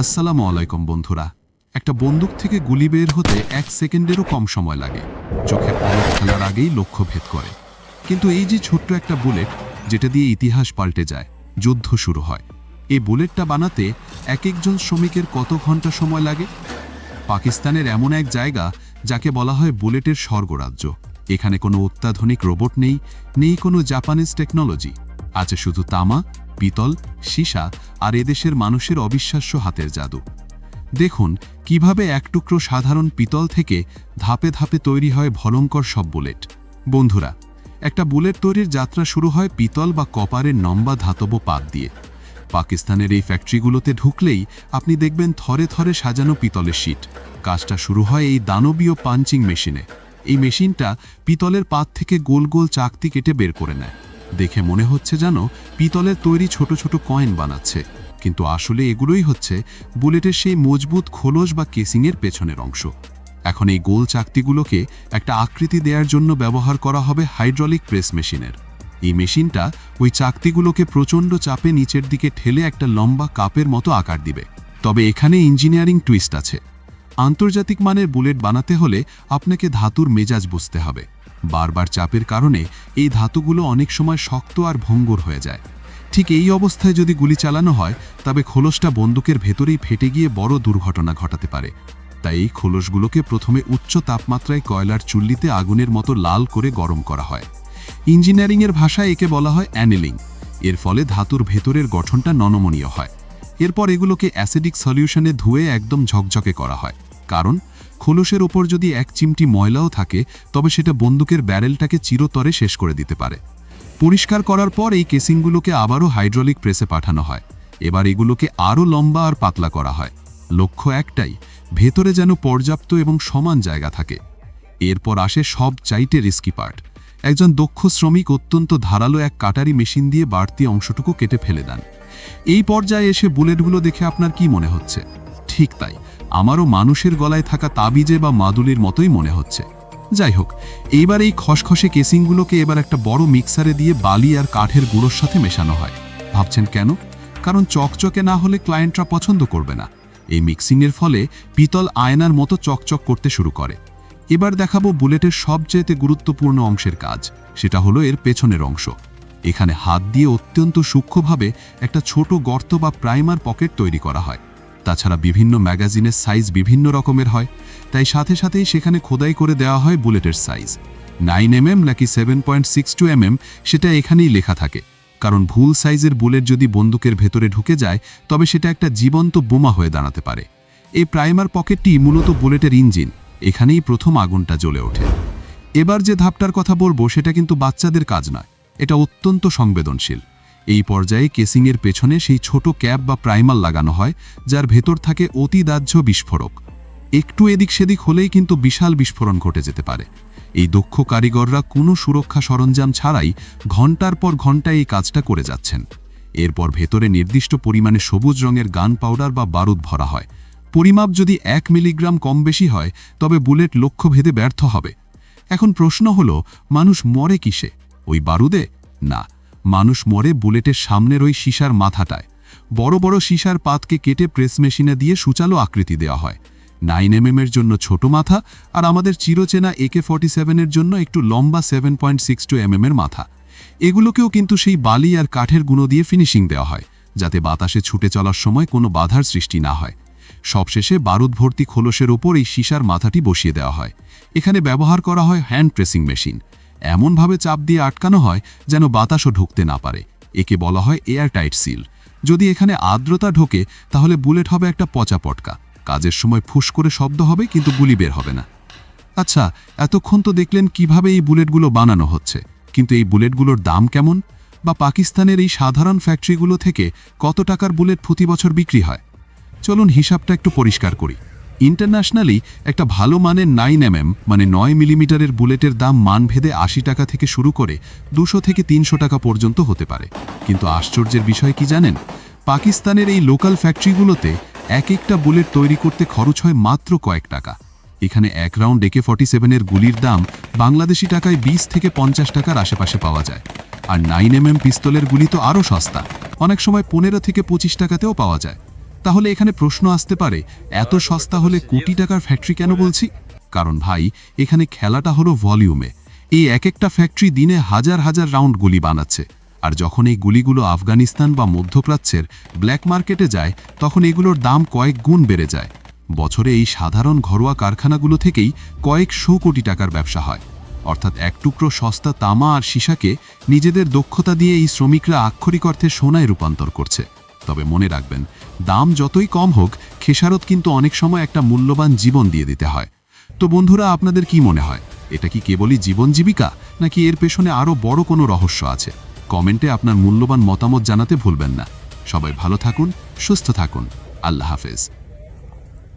আসসালামু আলাইকুম বন্ধুরা। একটা বন্দুক থেকে গুলি বের হতে 1 সেকেন্ডেরও কম সময় লাগে। চোখে পলক ফেলার আগেই লক্ষ্য ভেদ করে। কিন্তু এই যে ছোট্ট একটা বুলেট, যেটা দিয়ে ইতিহাস পাল্টে যায়, যুদ্ধ শুরু হয়, এই বুলেটটা বানাতে এক একজন শ্রমিকের কত ঘন্টা সময় লাগে? পাকিস্তানের এমন এক জায়গা যাকে বলা হয় বুলেটের স্বর্গরাজ্য। এখানে কোনো অত্যাধুনিক রোবট নেই, নেই কোনো জাপানিজ টেকনোলজি। আছে শুধু তামা, পিতল, সীসা আর এদেশের মানুষের অবিশ্বাস্য হাতের জাদু। দেখুন কিভাবে এক টুকরো সাধারণ পিতল থেকে ধাপে ধাপে তৈরি হয় ভয়ঙ্কর সব বুলেট। বন্ধুরা, একটা বুলেট তৈরির যাত্রা শুরু হয় পিতল বা কপারের লম্বা ধাতব পাত দিয়ে। পাকিস্তানের এই ফ্যাক্টরিগুলোতে ঢুকলেই আপনি দেখবেন থরে থরে সাজানো পিতলের শিট। কাজটা শুরু হয় এই দানবীয় পাঞ্চিং মেশিনে। এই মেশিনটা পিতলের পাত থেকে গোল গোল চাকতি কেটে বের করে নেয়। দেখে মনে হচ্ছে যেন পিতলের তৈরি ছোট ছোট কয়েন বানাচ্ছে, কিন্তু আসলে এগুলোই হচ্ছে বুলেটের সেই মজবুত খোলস বা কেসিংয়ের পেছনের অংশ। এখন এই গোল চাকতিগুলোকে একটা আকৃতি দেওয়ার জন্য ব্যবহার করা হবে হাইড্রোলিক প্রেস মেশিনের। এই মেশিনটা ওই চাকতিগুলোকে প্রচণ্ড চাপে নিচের দিকে ঠেলে একটা লম্বা কাপের মতো আকার দিবে। তবে এখানে ইঞ্জিনিয়ারিং টুইস্ট আছে। আন্তর্জাতিক মানের বুলেট বানাতে হলে আপনাকে ধাতুর মেজাজ বুঝতে হবে। বারবার চাপের কারণে এই ধাতুগুলো অনেক সময় শক্ত আর ভঙ্গুর হয়ে যায়। ঠিক এই অবস্থায় যদি গুলি চালানো হয়, তবে খোলসটা বন্দুকের ভেতরেই ফেটে গিয়ে বড় দুর্ঘটনা ঘটাতে পারে। তাই এই খোলসগুলোকে প্রথমে উচ্চ তাপমাত্রায় কয়লার চুল্লিতে আগুনের মতো লাল করে গরম করা হয়। ইঞ্জিনিয়ারিংয়ের ভাষায় একে বলা হয় অ্যানেলিং। এর ফলে ধাতুর ভেতরের গঠনটা নমনীয় হয়। এরপর এগুলোকে অ্যাসিডিক সলিউশনে ধুয়ে একদম ঝকঝকে করা হয়। কারণ খোলসের ওপর যদি এক চিমটি ময়লাও থাকে, তবে সেটা বন্দুকের ব্যারেলটাকে চিরতরে শেষ করে দিতে পারে। পরিষ্কার করার পর এই কেসিংগুলোকে আবারও হাইড্রোলিক প্রেসে পাঠানো হয়। এবার এগুলোকে আরও লম্বা আর পাতলা করা হয়। লক্ষ্য একটাই, ভেতরে যেন পর্যাপ্ত এবং সমান জায়গা থাকে। এরপর আসে সবচাইতে রিস্কি পার্ট। একজন দক্ষ শ্রমিক অত্যন্ত ধারালো এক কাটারি মেশিন দিয়ে বাড়তি অংশটুকু কেটে ফেলে দেন। এই পর্যায়ে এসে বুলেটগুলো দেখে আপনার কি মনে হচ্ছে? ঠিক তাই, আমারও মানুষের গলায় থাকা তাবিজে বা মাদুলির মতোই মনে হচ্ছে। যাই হোক, এইবার এই খসখসে কেসিংগুলোকে এবার একটা বড় মিক্সারে দিয়ে বালি আর কাঠের গুঁড়োর সাথে মেশানো হয়। ভাবছেন কেন? কারণ চকচকে না হলে ক্লায়েন্টরা পছন্দ করবে না। এই মিক্সিংয়ের ফলে পিতল আয়নার মতো চকচক করতে শুরু করে। এবার দেখাবো বুলেটের সবচেয়ে গুরুত্বপূর্ণ অংশের কাজ। সেটা হলো এর পেছনের অংশ। এখানে হাত দিয়ে অত্যন্ত সূক্ষ্মভাবে একটা ছোট গর্ত বা প্রাইমার পকেট তৈরি করা হয়। তাছাড়া বিভিন্ন ম্যাগাজিনের সাইজ বিভিন্ন রকমের হয়, তাই সাথে সাথেই সেখানে খোদাই করে দেওয়া হয় বুলেটের সাইজ 9mm নাকি 7.62mm, সেটা এখানেই লেখা থাকে। কারণ ভুল সাইজের বুলেট যদি বন্দুকের ভেতরে ঢুকে যায়, তবে সেটা একটা জীবন্ত বোমা হয়ে দাঁড়াতে পারে। এই প্রাইমার পকেটটি মূলত বুলেটের ইঞ্জিন। এখানেই প্রথম আগুনটা জ্বলে ওঠে। এবার যে ধাপটার কথা বলবো, সেটা কিন্তু বাচ্চাদের কাজ নয়, এটা অত্যন্ত সংবেদনশীল। এই পর্যায়ে কেসিংয়ের পেছনে সেই ছোট ক্যাপ বা প্রাইমার লাগানো হয়, যার ভেতর থাকে অতি দাহ্য বিস্ফোরক। একটু এদিক সেদিক হলেই কিন্তু বিশাল বিস্ফোরণ ঘটে যেতে পারে। এই দক্ষ কারিগররা কোনো সুরক্ষা সরঞ্জাম ছাড়াই ঘন্টার পর ঘন্টা এই কাজটা করে যাচ্ছেন। এরপর ভেতরে নির্দিষ্ট পরিমাণে সবুজ রঙের গান পাউডার বা বারুদ ভরা হয়। পরিমাপ যদি 1 মিলিগ্রাম কম বেশি হয়, তবে বুলেট লক্ষ্যভেদে ব্যর্থ হবে। এখন প্রশ্ন হলো, মানুষ মরে কিসে? ওই বারুদে? না, মানুষ মরে বুলেটের সামনের ওই সীসার মাথাটায়। বড় বড় সীসার পাতকে কেটে প্রেস মেশিনে দিয়ে সুচালো আকৃতি দেওয়া হয়। 9mm এর জন্য ছোট মাথা, আর আমাদের চিরচেনা AK-47 এর জন্য একটু লম্বা 7.62mm এর মাথা। এগুলোকেও কিন্তু সেই বালি আর কাঠের গুঁড়ো দিয়ে ফিনিশিং দেওয়া হয়, যাতে বাতাসে ছুটে চলার সময় কোনো বাধার সৃষ্টি না হয়। সবশেষে বারুদ ভর্তি খোলসের ওপর এই সীসার মাথাটি বসিয়ে দেওয়া হয়। এখানে ব্যবহার করা হয় হ্যান্ড প্রেসিং মেশিন। এমনভাবে চাপ দিয়ে আটকানো হয় যেন বাতাসও ঢুকতে না পারে। একে বলা হয় এয়ার টাইট সিল। যদি এখানে আর্দ্রতা ঢোকে, তাহলে বুলেট হবে একটা পচা পটকা। কাজের সময় ফুস করে শব্দ হবে, কিন্তু গুলি বের হবে না। আচ্ছা, এতক্ষণ তো দেখলেন কিভাবে এই বুলেটগুলো বানানো হচ্ছে, কিন্তু এই বুলেটগুলোর দাম কেমন? বা পাকিস্তানের এই সাধারণ ফ্যাক্টরিগুলো থেকে কত টাকার বুলেট প্রতি বছর বিক্রি হয়? চলুন হিসাবটা একটু পরিষ্কার করি। ইন্টারন্যাশনালি একটা ভালো মানের 9mm মানে 9 মিলিমিটারের বুলেটের দাম মানভেদে 80 টাকা থেকে শুরু করে 200 থেকে 300 টাকা পর্যন্ত হতে পারে। কিন্তু আশ্চর্যের বিষয় কি জানেন? পাকিস্তানের এই লোকাল ফ্যাক্টরিগুলোতে এক একটা বুলেট তৈরি করতে খরচ হয় মাত্র কয়েক টাকা। এখানে 1 রাউন্ড AK-47 এর গুলির দাম বাংলাদেশি টাকায় 20 থেকে 50 টাকার আশেপাশে পাওয়া যায়। আর 9mm পিস্তলের গুলি তো আরও সস্তা, অনেক সময় 15 থেকে 25 টাকাতেও পাওয়া যায়। তাহলে এখানে প্রশ্ন আসতে পারে, এত সস্তা হলে কোটি টাকার ফ্যাক্টরি কেন বলছি? কারণ ভাই, এখানে খেলাটা হলো ভলিউমে। এই এক একটা ফ্যাক্টরি দিনে হাজার হাজার রাউন্ড গুলি বানাচ্ছে, আর যখন এই গুলিগুলো আফগানিস্তান বা মধ্যপ্রাচ্যের ব্ল্যাক মার্কেটে যায়, তখন এগুলোর দাম কয়েক গুণ বেড়ে যায়। বছরে এই সাধারণ ঘরোয়া কারখানাগুলো থেকেই কয়েকশো কোটি টাকার ব্যবসা হয়। অর্থাৎ এক টুকরো সস্তা তামা আর সীসাকে নিজেদের দক্ষতা দিয়ে এই শ্রমিকরা আক্ষরিক অর্থে সোনায় রূপান্তর করছে। তবে মনে রাখবেন, দাম যতই কম হোক, খেসারত কিন্তু অনেক সময় একটা মূল্যবান জীবন দিয়ে দিতে হয়। তো বন্ধুরা, আপনাদের কি মনে হয়, এটা কি কেবলই জীবন জীবিকা, নাকি এর পেছনে আরও বড় কোনো রহস্য আছে? কমেন্টে আপনার মূল্যবান মতামত জানাতে ভুলবেন না। সবাই ভালো থাকুন, সুস্থ থাকুন। আল্লাহ হাফেজ।